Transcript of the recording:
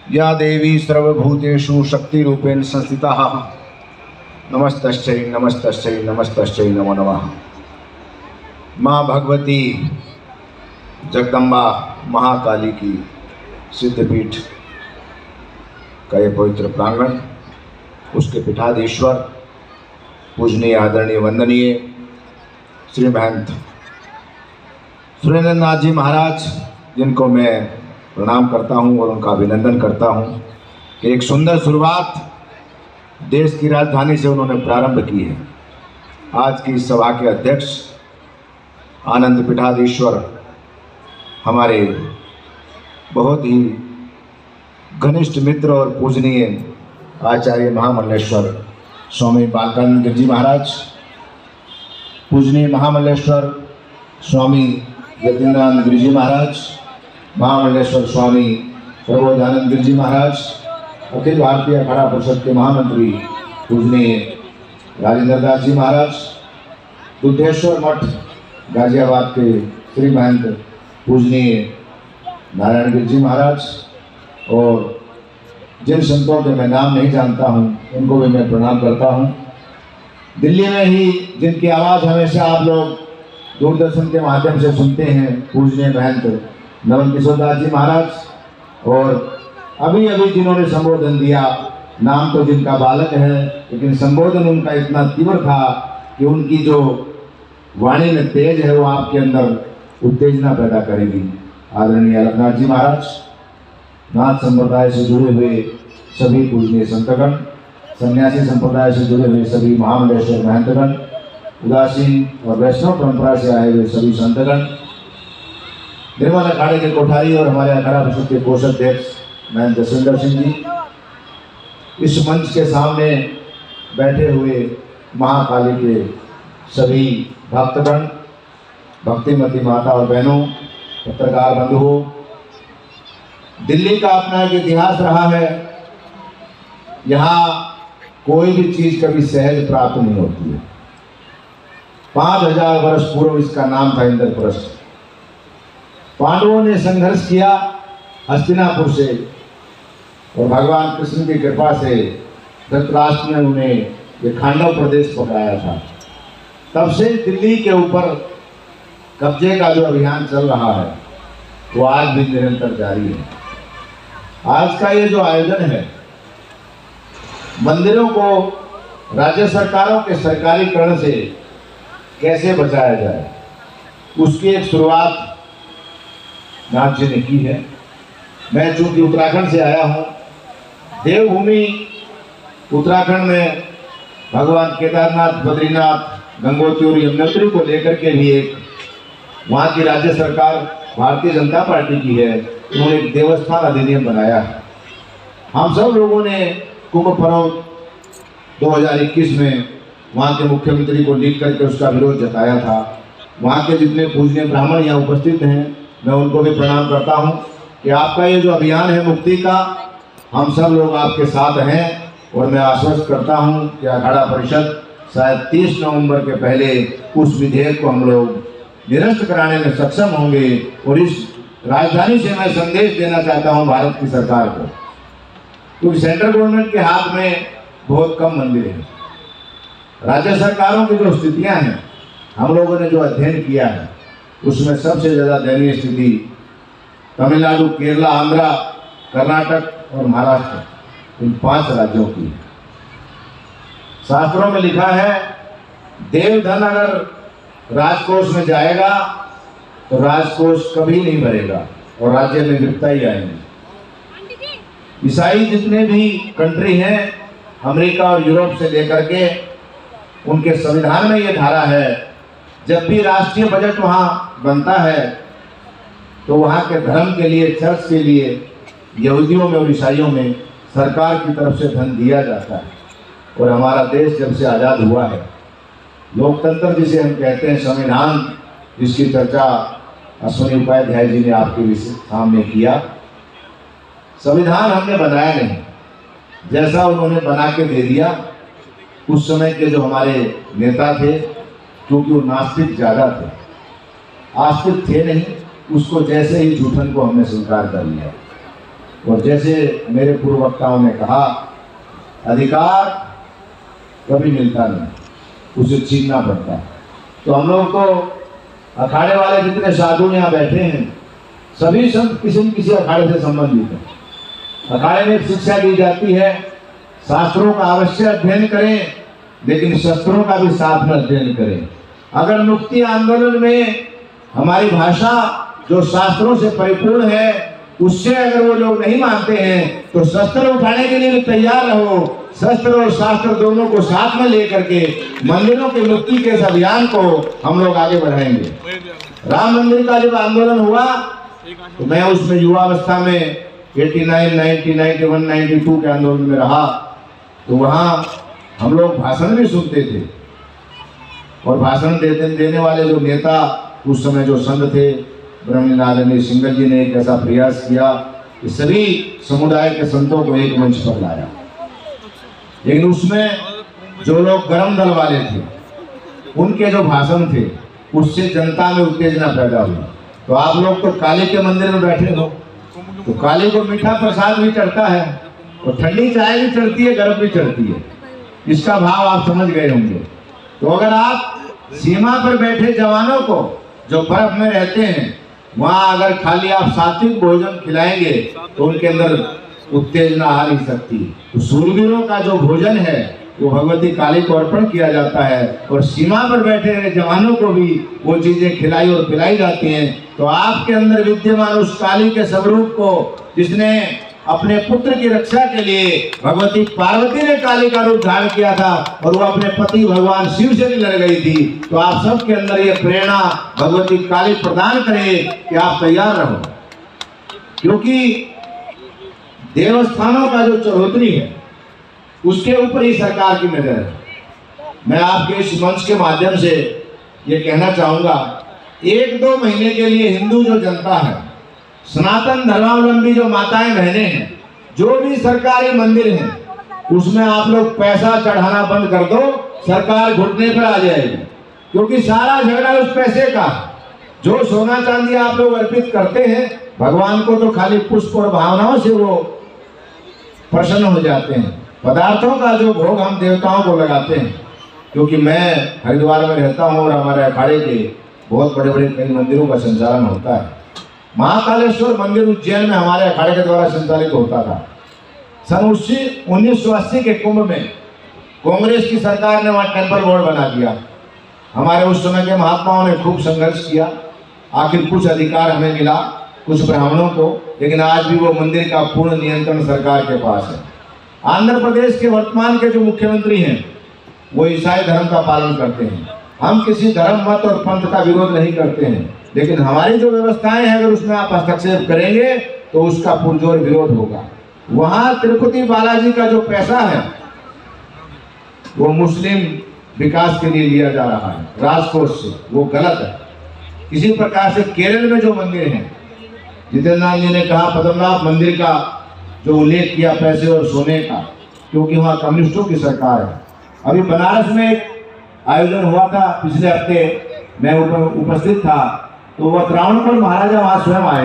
या देवी सर्वभूतेषु शक्तिरूपेण संस्थिता नमस्तस्यै नमस्तस्यै नमस्तस्यै नमो नमः। माँ भगवती जगदम्बा महाकाली की सिद्धपीठ का ये पवित्र प्रांगण, उसके पीठाधीश्वर पूजनीय आदरणीय वंदनीय श्री महंत सुरेंद्रनाथ जी महाराज, जिनको मैं प्रणाम करता हूं और उनका अभिनंदन करता हूं कि एक सुंदर शुरुआत देश की राजधानी से उन्होंने प्रारंभ की है। आज की इस सभा के अध्यक्ष आनंद पीठाधीश्वर, हमारे बहुत ही घनिष्ठ मित्र और पूजनीय आचार्य महामल्लेश्वर स्वामी बालकानंद गिरिजी महाराज, पूजनीय महामल्लेश्वर स्वामी यतीन्द्रानंद गिरिजी महाराज, महामल्लेश्वर स्वामी प्रबोधानंद गिरिजी महाराज, अखिल भारतीय अखाड़ा परिषद के महामंत्री पूजनीय राजेंद्र दास जी महाराज, दुधेश्वर मठ गाजियाबाद के श्री महंत पूजनीय नारायण गिरिजी महाराज, और जिन संतों के मैं नाम नहीं जानता हूं उनको भी मैं प्रणाम करता हूं। दिल्ली में ही जिनकी आवाज़ हमेशा आप लोग दूरदर्शन के माध्यम से सुनते हैं, पूजनीय महंत नवल किशोर दास जी महाराज, और अभी अभी जिन्होंने संबोधन दिया, नाम तो जिनका बालक है लेकिन संबोधन उनका इतना तीव्र था कि उनकी जो वाणी में तेज है वो आपके अंदर उत्तेजना पैदा करेगी। आदरणीय अलकनाथ जी महाराज, नाथ संप्रदाय से जुड़े हुए सभी पूजनीय संतगण, सन्यासी संप्रदाय से जुड़े हुए सभी महामंडलेश्वर महंतगण, उदासीन और वैष्णव परंपरा से आए हुए सभी संतगण, निर्मल अखाड़े के कोठारी और हमारे अखाड़ा परिषद के कोषाध्यक्ष महंत जसविंदर सिंह जी, इस मंच के सामने बैठे हुए महाकाली के सभी भक्तगण, भक्तिमती माता और बहनों, पत्रकार बंधुओं, दिल्ली का अपना एक इतिहास रहा है। यहाँ कोई भी चीज कभी सहज प्राप्त नहीं होती है। 5000 वर्ष पूर्व इसका नाम था इंद्रप्रस्थ। पांडवों ने संघर्ष किया हस्तिनापुर से, और भगवान कृष्ण की कृपा से धृतराष्ट्र ने उन्हें ये खांडव प्रदेश पकड़ाया था। तब से दिल्ली के ऊपर कब्जे का जो अभियान चल रहा है वो आज भी निरंतर जारी है। आज का ये जो आयोजन है, मंदिरों को राज्य सरकारों के सरकारीकरण से कैसे बचाया जाए, उसकी एक शुरुआत नाथ जी ने की है। मैं चूंकि उत्तराखंड से आया हूँ, देवभूमि उत्तराखंड में भगवान केदारनाथ, बद्रीनाथ, गंगोत्री और यमुनोत्री को लेकर के भी एक वहाँ की राज्य सरकार भारतीय जनता पार्टी की है, उन्होंने एक देवस्थान अधिनियम बनाया है। हम सब लोगों ने कुंभ पर्व 2021 में वहाँ के मुख्यमंत्री को लिख करके उसका विरोध जताया था। वहाँ के जितने पूजनीय ब्राह्मण यहाँ उपस्थित हैं, मैं उनको भी प्रणाम करता हूँ कि आपका ये जो अभियान है मुक्ति का, हम सब लोग आपके साथ हैं, और मैं आश्वस्त करता हूँ कि अखाड़ा परिषद शायद 30 नवंबर के पहले उस विधेयक को हम लोग निरस्त कराने में सक्षम होंगे। और इस राजधानी से मैं संदेश देना चाहता हूँ भारत की सरकार को, क्योंकि सेंट्रल गवर्नमेंट के हाथ में बहुत कम मंदिर हैं। राज्य सरकारों की जो स्थितियाँ हैं, हम लोगों ने जो अध्ययन किया है, उसमें सबसे ज़्यादा दयनीय स्थिति तमिलनाडु, केरला, आंध्रा, कर्नाटक और महाराष्ट्र, इन 5 राज्यों की है। शास्त्रों में लिखा है, देवधन अगर राजकोष में जाएगा तो राजकोष कभी नहीं भरेगा और राज्य में विपत्ता ही आएंगे। ईसाई जितने भी कंट्री हैं, अमेरिका और यूरोप से लेकर के, उनके संविधान में ये धारा है, जब भी राष्ट्रीय बजट वहाँ बनता है तो वहाँ के धर्म के लिए, चर्च के लिए, यहूदियों में और ईसाइयों में सरकार की तरफ से धन दिया जाता है। और हमारा देश जब से आज़ाद हुआ है, लोकतंत्र जिसे हम कहते हैं, संविधान जिसकी चर्चा अश्विनी उपाध्याय जी ने आपके सामने किया, संविधान हमने बनाया नहीं, जैसा उन्होंने बना के दे दिया। उस समय के जो हमारे नेता थे, क्योंकि वो नास्तिक ज़्यादा थे, आस्तिक थे नहीं, उसको जैसे ही झूठन को हमने स्वीकार कर लिया। और जैसे मेरे पूर्व वक्ताओं ने कहा, अधिकार कभी मिलता नहीं, उसे छीनना पड़ता है। तो हम लोग तो अखाड़े वाले जितने साधु यहाँ बैठे हैं, सभी संत किसी न किसी अखाड़े से संबंधित है। अखाड़े में शिक्षा दी जाती है, शास्त्रों का अवश्य अध्ययन करें, लेकिन शस्त्रों का भी साथ में अध्ययन करें। अगर मुक्ति आंदोलन में हमारी भाषा जो शास्त्रों से परिपूर्ण है, उससे अगर वो लोग नहीं मानते हैं तो शस्त्र उठाने के लिए भी तैयार रहो। शस्त्र और शास्त्र दोनों को साथ में लेकर के मंदिरों की मुक्ति के इस अभियान को हम लोग आगे बढ़ाएंगे। राम मंदिर का जब आंदोलन हुआ तो मैं उसमें युवावस्था में 89, 90, 91, 92 के आंदोलन में रहा। तो वहाँ हम लोग भाषण भी सुनते थे, और भाषण देने वाले जो नेता उस समय जो संत थे, ब्रह्मनारायण सिंगल जी ने एक ऐसा प्रयास किया कि सभी समुदाय के संतों को एक मंच पर लाया। लेकिन उसमें जो लोग गरम दल वाले थे, उनके जो भाषण थे, उससे जनता में उत्तेजना पैदा हुई। तो आप लोग तो काली के मंदिर में बैठे हो, तो काली को मीठा प्रसाद भी चढ़ता है, और ठंडी चाय भी चढ़ती है, गर्म भी चढ़ती है। इसका भाव आप समझ गए होंगे। तो अगर आप सीमा पर बैठे जवानों को जो बर्फ में रहते हैं, वहाँ अगर खाली आप सात्विक भोजन खिलाएंगे तो उनके अंदर उत्तेजना आ नहीं सकती। तो सूरवीरों का जो भोजन है वो भगवती काली को अर्पण किया जाता है, और सीमा पर बैठे जवानों को भी वो चीजें खिलाई और पिलाई जाती हैं। तो आपके अंदर विद्यमान उस काली के स्वरूप को, जिसने अपने पुत्र की रक्षा के लिए भगवती पार्वती ने काली का रूप धारण किया था, और वो अपने पति भगवान शिव से भी लड़ गई थी। तो आप सबके अंदर ये प्रेरणा भगवती काली प्रदान करे कि आप तैयार रहो, क्योंकि देवस्थानों का जो चढ़ोतरी है उसके ऊपर ही सरकार की नजर है। मैं आपके इस मंच के माध्यम से ये कहना चाहूंगा, 1-2 महीने के लिए हिंदू जो जनता है, सनातन धर्मावलंबी जो माताएं बहनें हैं, जो भी सरकारी मंदिर हैं, उसमें आप लोग पैसा चढ़ाना बंद कर दो, सरकार घुटने पर आ जाएगी। क्योंकि सारा झगड़ा उस पैसे का। जो सोना चांदी आप लोग अर्पित करते हैं भगवान को, तो खाली पुष्प और भावनाओं से वो प्रसन्न हो जाते हैं। पदार्थों का जो भोग हम देवताओं को लगाते हैं। क्योंकि मैं हरिद्वार में रहता हूँ, और हमारे अखाड़े के बहुत बड़े बड़े कई मंदिरों का संचालन होता है। महाकालेश्वर मंदिर उज्जैन में हमारे अखाड़े के द्वारा संचालित होता था। सन 1980 के कुंभ में कांग्रेस की सरकार ने वहाँ टेम्पल बोर्ड बना दिया। हमारे उस समय के महात्माओं ने खूब संघर्ष किया, आखिर कुछ अधिकार हमें मिला, कुछ ब्राह्मणों को। लेकिन आज भी वो मंदिर का पूर्ण नियंत्रण सरकार के पास है। आंध्र प्रदेश के वर्तमान के जो मुख्यमंत्री हैं वो ईसाई धर्म का पालन करते हैं। हम किसी धर्म, मत और पंथ का विरोध नहीं करते हैं, लेकिन हमारी जो व्यवस्थाएं हैं अगर उसमें आप हस्तक्षेप करेंगे तो उसका पुरजोर विरोध होगा। वहाँ तिरुपति बालाजी का जो पैसा है वो मुस्लिम विकास के लिए लिया जा रहा है राजकोष से, वो गलत है। इसी प्रकार से केरल में जो मंदिर हैं, जितेंद्र जी ने कहा पद्मनाभ मंदिर का जो उल्लेख किया पैसे और सोने का, क्योंकि वहाँ कम्युनिस्टों की सरकार है। अभी बनारस में एक आयोजन हुआ था पिछले हफ्ते, मैं उपस्थित था, तो वह त्रावणकोर महाराजा वहाँ स्वयं आए।